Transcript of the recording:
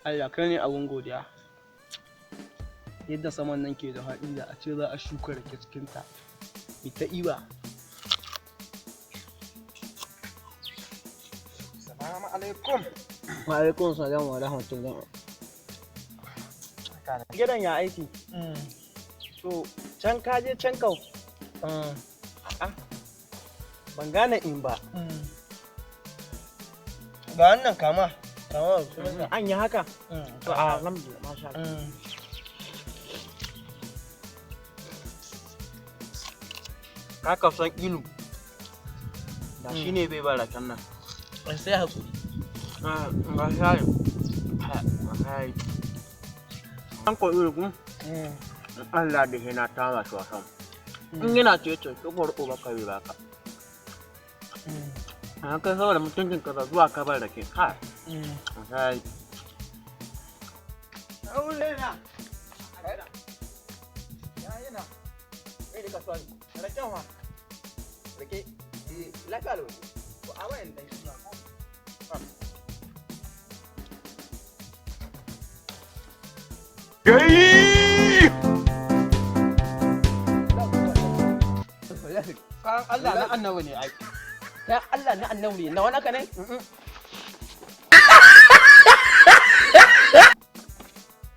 Allah kai ne abun godiya. Yadda saman nan ke da haɗi da a ce za a shuka rake cikinta. Ita iba. Salamu alaikum. Wa alaikum salam wa rahmatullah. Gidan ya aiki? To, can ka je can kau? Ban gane in ba. Ga wannan kama. An yi haka? To, alhamdulillah, masha Allah. Haka son ilu. Da shi ne bai ba raken nan. Sai haƙuri. Ga shayi. Ga shayi. An ko ilu kun? Allah da hina ta masu wasan. In yana ce ko ko baka yi baka. A kai saboda mutuncin ka zuwa ka bar rake. Ha. Shayi. Aure na. Ya yana. Kai da kasuwa. Raken wa. Rake. Lafiya lau. To a wayan dan shi ko. Kan Allah na annabi ne ai. Kan Allah na annabi ne. Na wani ka ne?